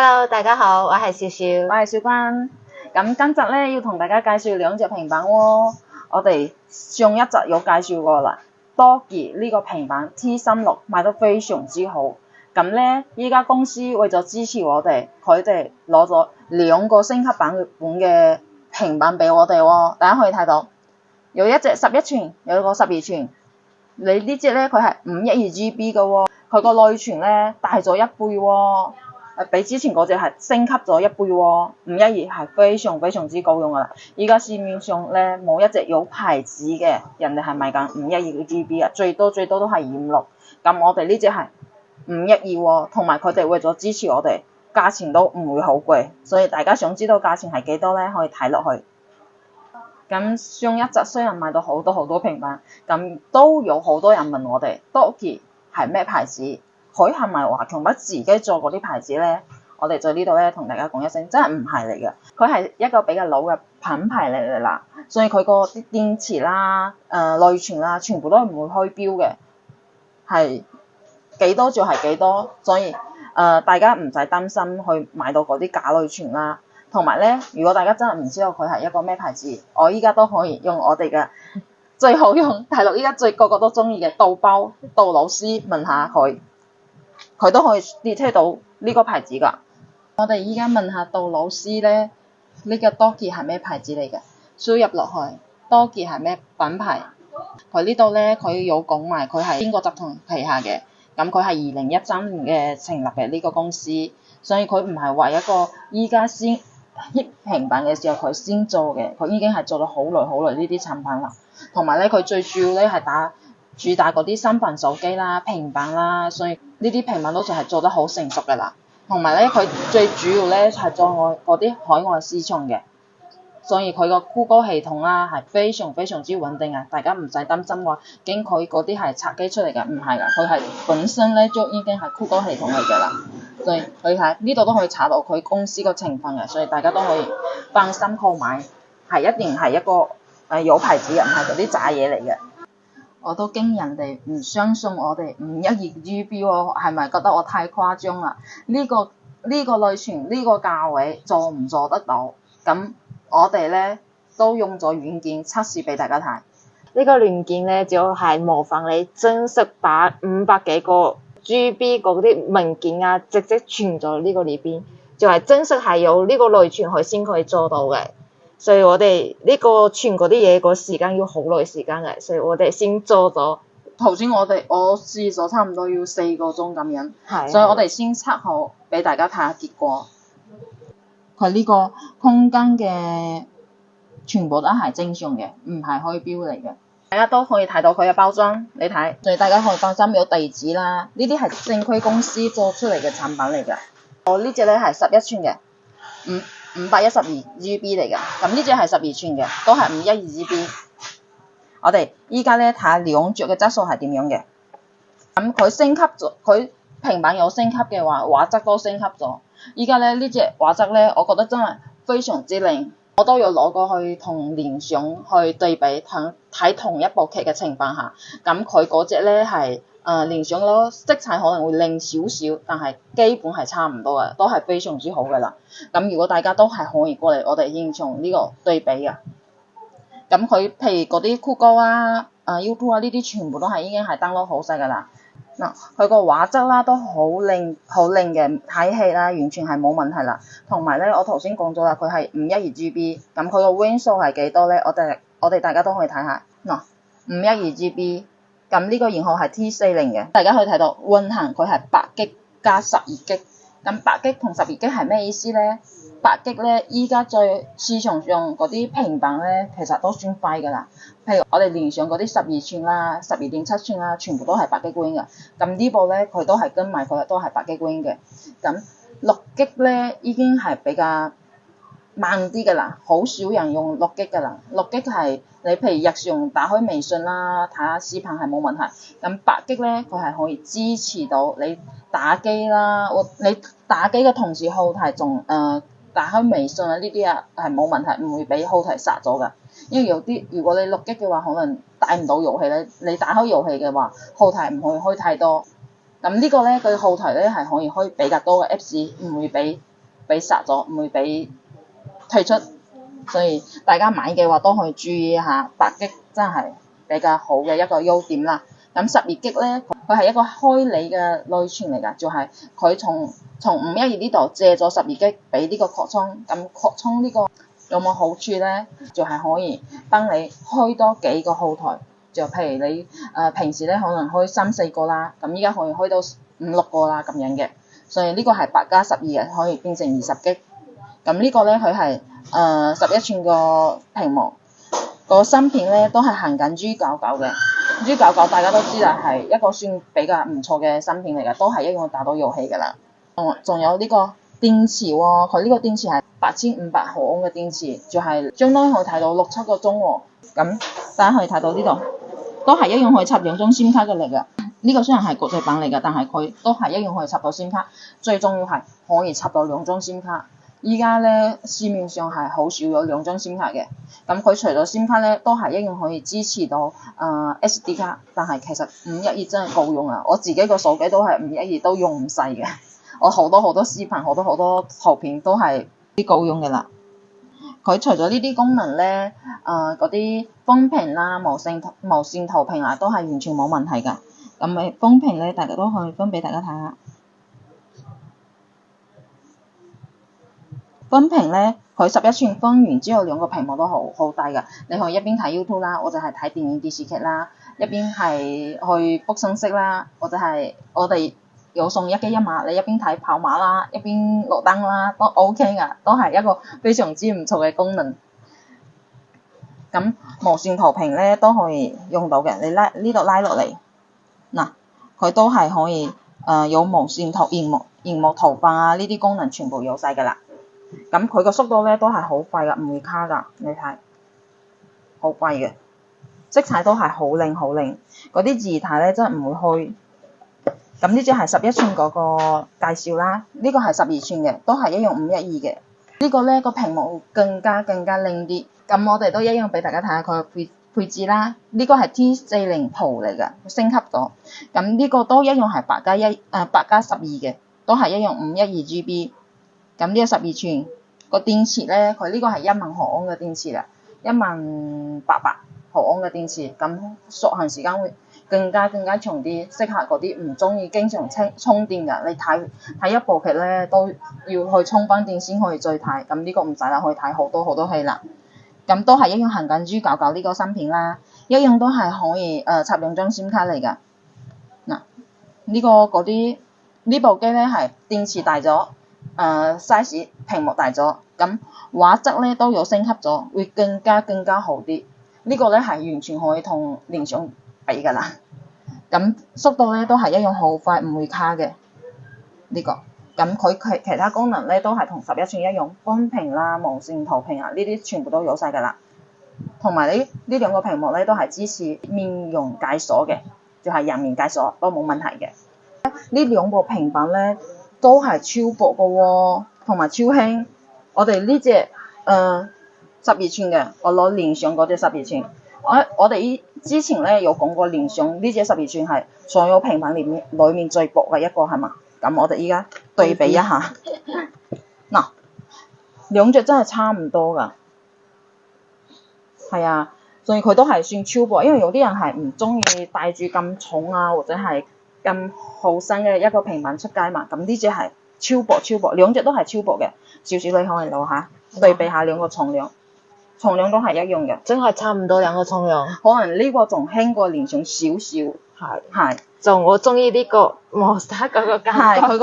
Hello，大家好，我係少少。我係小關。咁今集咧要同大家介紹兩隻平板喎。我哋上一集有介紹過啦，Doogee 呢個平板 T36賣得非常之好。咁咧，依家公司為咗支持我哋，佢哋攞咗兩個升級版本嘅平板俾我哋喎。大家可以睇到，有一隻11寸，有一個12寸。你呢隻咧佢係512GB 嘅喎，佢個內存咧大咗1倍喎。比之前嗰隻係升級咗1倍喎，512係非常非常之夠用噶啦。依家市面上咧冇一隻有牌子嘅，人哋係賣緊512GB啊，最多都係256。咁我哋呢隻係512喎，同埋佢哋為咗支持我哋，價錢都唔會好貴。所以大家想知道價錢係幾多咧，可以睇落去。咁上一集雖然賣到好多平板，咁都有好多人問我哋 Doogee 係咩牌子？佢係咪華強北自己做嗰啲牌子咧？我哋在呢度咧同大家講一聲，真係唔係嚟嘅。佢係一個比較老嘅品牌嚟嘅啦，所以佢個啲電池啦、內存啦，全部都唔會虛標嘅，係幾多就係幾多。所以大家唔使擔心去買到嗰啲假內存啦。同埋咧，如果大家真係唔知道佢係一個咩牌子，我依家都可以用我哋嘅最好用，大陸依家個個都中意嘅杜老師問下佢都可以 detect 到呢個牌子㗎。我哋依家問下杜老師咧，呢個 Doogee 係咩牌子嚟嘅？輸入落去 Doogee 係咩品牌？佢呢度咧，佢有講埋佢係邊個集團旗下嘅。咁佢係2013年嘅成立嘅呢個公司，所以佢唔係話一個依家先 hit 平板嘅時候佢先做嘅，佢已經係做咗好耐呢啲產品啦。同埋咧，佢最主要咧係主打嗰啲新品手機啦、平板啦，所以呢啲平板都仲係做得好成熟嘅啦。同埋咧，佢最主要咧係做嗰啲海外市場嘅，所以佢個酷歌系統啦係非常之穩定啊！大家唔使擔心話，驚佢嗰啲係拆機出嚟嘅，唔係㗎，佢係本身咧就已經係酷歌系統嚟㗎啦。所以佢喺呢度都可以查到佢公司個情況嘅，所以大家都可以放心購買，係一定係一個有牌子嘅，唔係嗰啲渣嘢嚟嘅。我都驚人哋唔相信我哋512GB喎，係咪覺得我太誇張啦？呢個內存呢個價位做唔做得到？咁我哋咧都用咗軟件測試俾大家睇。呢個軟件咧就係模仿你真實把500幾個 GB 嗰啲文件啊，直接存咗呢個裏邊，就係真實係有呢個內存佢先可以做到嘅。所以我哋呢個傳嗰啲嘢個時間要好耐時間嘅，所以我哋先做咗。頭先我試咗差唔多要4個鐘咁樣，係，所以我哋先測好俾大家睇下結果。佢呢個空間嘅全部都係正常嘅，唔係虛標嚟嘅。大家都可以睇到佢嘅包裝，你睇，所以大家可以放心有地址啦。呢啲係正規公司做出嚟嘅產品嚟嘅。我呢隻咧係11寸嘅，512GB 嚟嘅。咁呢隻係12寸嘅，都係512GB。我哋依家咧睇下兩隻嘅質素係點樣嘅。咁佢升級咗，佢平板有升級嘅話，畫質都升級咗。依家咧呢隻畫質咧，我覺得真係非常之靚。我都有攞過去同聯想去對比睇同一部劇嘅情況下，咁佢嗰隻咧係聯想咯，色彩可能會靚少少，但係基本係差唔多嘅，都係非常之好嘅啦。咁如果大家都係可以過嚟我哋現場呢個對比嘅。咁佢譬如嗰啲酷歌啊、YouTube 啊呢啲全部都係已經係 download 好晒㗎啦。嗱，佢個畫質啦都好靚嘅，睇戲啦完全係冇問題啦。同埋咧，我頭先講咗啦，佢係512GB，咁佢個 Win 數係幾多咧？我哋大家都可以睇下。嗱，512GB，咁呢個型號係 T40嘅，大家可以睇到運行佢係8GB加12GB。咁8GB同12GB係咩意思咧？8GB咧，依家在市場上嗰啲平板咧，其實都算快㗎啦。譬如我哋聯想嗰啲12寸啦、12.7寸啦，全部都係8GB Win 嘅。咁呢部咧，佢都係跟埋佢都係8GB Win 嘅。咁6GB咧已經係比較慢啲㗎啦，好少人用6GB㗎啦。6GB係你譬如日常打開微信啦、睇下視頻係冇問題。咁8GB咧，佢係可以支持到你打機啦，你打機嘅同時後台仲打開微信啊呢啲啊係冇問題，唔會俾後台殺咗㗎。因為有啲如果你6GB嘅話，可能帶唔到遊戲咧，你打開遊戲嘅話，後台唔可以開太多。咁呢個咧，佢後台咧係可以開比較多嘅 Apps，唔會俾殺咗，唔會俾退出。所以大家買嘅話都可以注意一下，8G真係比較好嘅一個優點啦。咁12G咧，佢係一個開你嘅內存嚟㗎，就係佢從512呢度借咗12G俾呢個擴充。咁擴充呢個有冇好處咧？就係可以幫你開多幾個後台，就譬如你平時咧可能開3、4個啦，咁依家可以開到5、6個啦咁樣嘅。所以呢個係8+12嘅，可以變成20G。咁呢個咧佢係11寸個屏幕，個芯片咧都係行緊 G99嘅。G99大家都知啦，係一個算比較唔錯嘅芯片嚟嘅，都係一樣打到遊戲㗎啦。仲有呢個電池喎、哦，佢呢個電池係8500毫安嘅電池，就係相當於可以睇到6、7個鐘喎、哦。咁大家可以睇到呢度，都係一樣可以插2張 SIM 卡嘅嚟㗎。呢個雖然係國際版嚟㗎，但係佢都係一樣可以插到 SIM 卡，最重要係可以插到2張 SIM 卡。依家咧市面上係好少有2張 SIM 卡嘅，咁佢除咗 SIM 卡咧，都係一樣可以支持到SD 卡，但係其實512真係夠用啊！我自己個手機都係512都用唔晒嘅，我好多視頻，好多圖片都係啲夠用嘅啦。佢除咗呢啲功能咧，嗰啲分屏啦、無線投屏啊，都係完全冇問題㗎。咁分屏咧，大家都可以分俾大家睇下。分屏咧，佢11寸分完之後，兩個屏幕都好大㗎。你可以一邊睇 YouTube 啦，或者係睇電影電視劇啦，一邊係去卜信息啦，或者係我哋有送1機1碼，你一邊睇跑馬啦，一邊落燈啦，都 OK 㗎，都係一個非常之唔錯嘅功能。咁無線投屏咧都可以用到嘅，你呢度拉落嚟，嗱，佢都係可以有無線螢幕投放啊，呢啲功能全部有晒㗎啦。咁佢個速度咧都係好快㗎，唔會卡㗎，你睇，好快嘅，色彩都係好靚，嗰啲字體咧真係唔會虛。咁呢隻係11寸嗰個介紹啦，呢個係12寸嘅，都係一樣512嘅。呢個咧個屏幕更加靚啲。咁我哋都一樣俾大家睇下佢嘅配置啦。呢個係 T40 Pro 嚟㗎，升級咗。咁呢個都一樣係8+12嘅，都係一樣512GB。咁呢個12寸個電池咧，佢呢個係10000毫安嘅電池啦，18800毫安嘅電池，咁續航時間會更加長啲，適合嗰啲唔中意經常充電㗎。你睇一部劇咧都要去充翻電先可以再睇，咁呢個唔使啦，可以睇好多戲啦。咁都係一樣行緊 G99呢個芯片啦，一樣都係可以插2張 SIM 卡嚟㗎。嗱，呢部機咧係電池大咗。size 屏幕大咗，咁畫質咧都有升級咗，會更加好啲。呢個咧係完全可以同聯想比㗎啦。咁速度咧都係一樣好快，唔會卡嘅呢個。咁佢其他功能咧都係同11寸一樣，分屏啦、無線投屏啊，呢啲全部都有晒㗎啦。同埋呢兩個屏幕咧都係支持面容解鎖嘅，就係人面解鎖都冇問題嘅。呢兩部平板咧都係超薄嘅喎，同埋超輕。我哋呢隻12寸嘅，我攞聯想嗰隻12寸。我哋之前咧有講過聯想呢隻12寸係所有平板裏面最薄嘅一個係嘛？咁我哋依家對比一下，嗱，兩隻真係差唔多㗎。係啊，所以佢都係算超薄，因為有啲人係唔中意帶住咁重啊，或者係咁厚身嘅一個平板出街嘛。咁呢隻係超薄，兩隻都係超薄嘅。少少你可以攞下對比下兩個重量都係一樣嘅，真係差唔多兩個重量。可能呢個仲輕過聯想少少。係，就我中意呢個磨砂嗰個感覺。係佢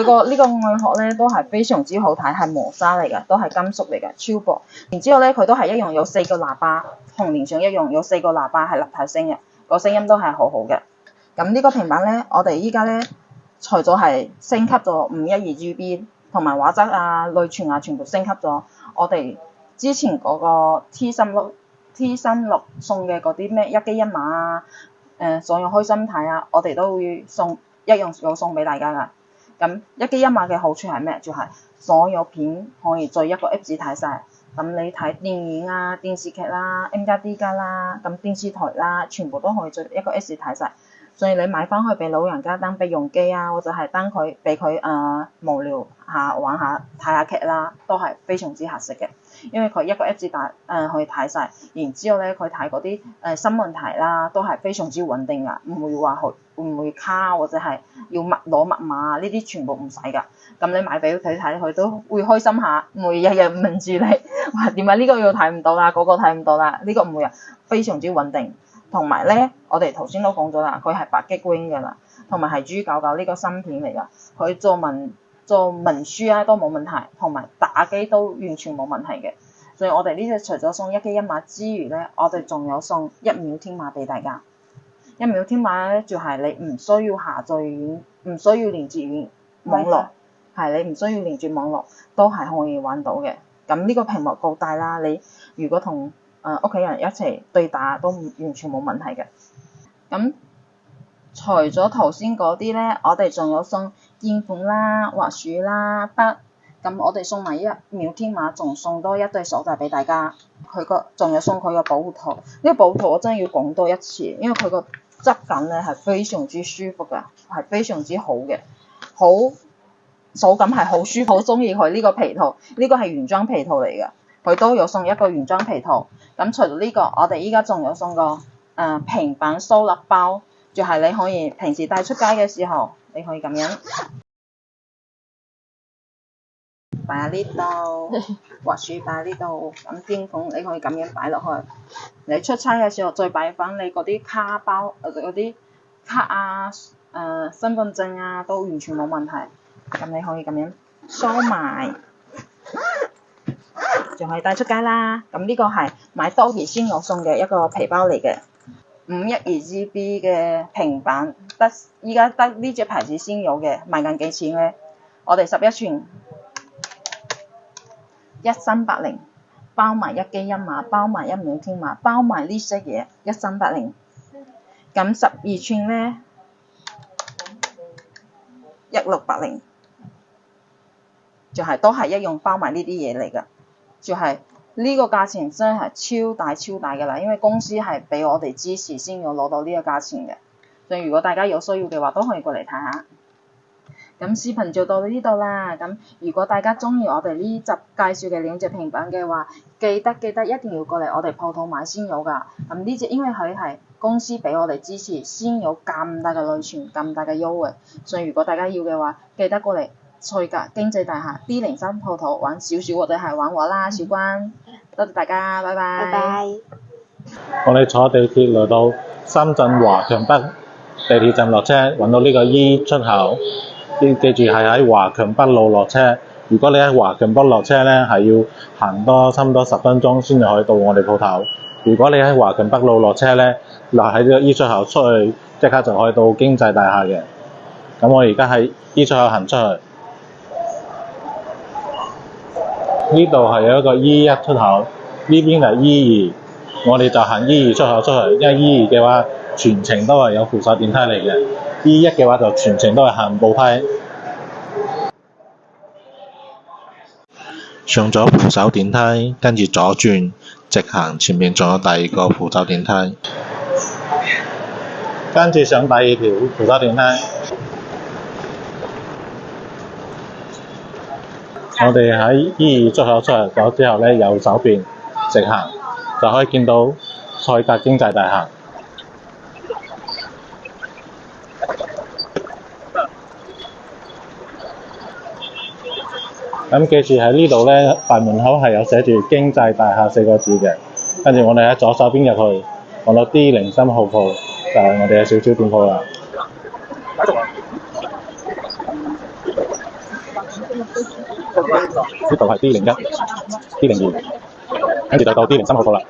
個呢個外殼咧都係非常之好睇，係磨砂嚟㗎，都係金屬嚟㗎，超薄。然之後咧佢都係一樣有4個喇叭，同聯想一樣有4個喇叭係立體聲嘅，個聲音都係好嘅。咁呢個平板咧，我哋依家咧除咗係升級咗512GB 同埋畫質啊、內存啊全部升級咗，我哋之前嗰個 T36送嘅嗰啲咩1機1碼啊。所有開心睇啊，我哋都會一樣有送俾大家㗎。咁1機1碼嘅好處係咩？就係所有片可以在一個 Apps 睇晒。咁你睇電影啊、電視劇啦、M+D+ 啦、咁電視台啦，全部都可以在一個 Apps 睇晒。所以你買翻去俾老人家當備用機啊，或者係當佢俾佢無聊下玩下睇下劇啦，都係非常之合適嘅。因為佢一個 Apps 可以睇晒，然之後咧佢睇嗰啲新聞題啦，都係非常之穩定噶，唔會話唔會卡或者係要攞密碼呢啲全部唔使噶。咁你買俾佢睇，佢都會開心下，唔會日日問住你話點解呢個要睇唔到啦，嗰個睇唔到啦，呢個唔會啊，非常之穩定。同埋咧，我哋頭先都講咗啦，佢係8GB RAM噶啦，同埋係 G99呢個芯片嚟噶，佢做文書啊都冇問題，同埋打機都完全冇問題嘅。所以我哋呢隻除咗送1 G 1碼之餘咧，我哋仲有送1秒天碼俾大家。1秒天碼咧就係你唔需要下載軟，唔需要連接網絡，係你唔需要連接網絡都係可以玩到嘅。咁呢個屏幕夠大啦，你如果同屋企人一齊對打都完全冇問題嘅。咁除咗頭先嗰啲咧，我哋仲有送鍵盤啦、滑鼠啦、筆。咁我哋送埋1秒天碼，仲送多一對手掣俾大家。仲有送佢個保護套。呢個保護套我真係要講多一次，因為佢個質感咧係非常之舒服㗎，係非常之好嘅，手感係好舒服，好中意佢呢個皮套。呢個係原裝皮套嚟㗎，佢都有送一個原裝皮套。咁除咗呢個，我哋依家仲有送個平板收納包，就係你可以平時帶出街嘅時候，你可以咁樣擺喺呢度，滑鼠擺喺呢度，咁鍵盤你可以咁樣擺落去。你出差嘅時候再擺翻你嗰啲卡包，嗰啲卡啊、身份證啊都完全冇問題。咁你可以咁樣收埋，就可以帶出街啦。咁呢個係買多而先有送嘅一個皮包嚟嘅，512GB 嘅平板，依家得呢隻牌子先有嘅，賣緊幾錢咧？我哋11寸。1380，包埋1 G 1碼，包埋1秒天碼，包埋呢些嘢1380。咁12寸咧1680，就係都係一樣包埋呢啲嘢嚟㗎。就係呢個價錢真係超大㗎啦，因為公司係俾我哋支持先要攞到呢個價錢嘅。所以如果大家有需要嘅話，都可以過嚟睇下。咁視頻就到呢度啦。咁如果大家中意我哋呢集介紹嘅2隻平板嘅話，記得一定要過嚟我哋鋪頭買先有㗎。咁呢隻因為佢係公司俾我哋支持，先有咁大嘅內存、咁大嘅優惠。所以如果大家要嘅話，記得過嚟翠格經濟大廈 D03鋪頭玩少少或者係玩我啦，小關。多謝大家，拜拜。拜拜。我哋坐地鐵來到深圳華強北地鐵站落車，揾到呢個 E 出口。記住係喺華強北路落車。如果你喺華強北落車咧，係要行多差唔多10分鐘先至可以到我哋鋪頭。如果你喺華強北路落車咧，嗱喺呢個 E 出口出去，即刻就可以到經濟大廈嘅。咁我而家喺 E 出口行出去，呢度係有一個 E1 出口，呢邊係 E2，我哋就行 E2 出口出去，因為 E2 嘅話全程都係有扶手電梯嚟嘅。E1 嘅話就全程都係行步梯，上咗扶手電梯，跟住左轉直行，前面仲有第2個扶手電梯，跟住上第2條扶手電梯。我哋喺 E2 出口出嚟咗之後咧，右手邊直行就可以見到賽格經濟大廈。咁記住喺呢度咧，大門口係有寫住經濟大廈4個字嘅。跟住我哋喺左手邊入去，望到 D03號鋪就係我哋嘅小店鋪啦。呢度係 D01、D02，跟住就到 D03號鋪啦。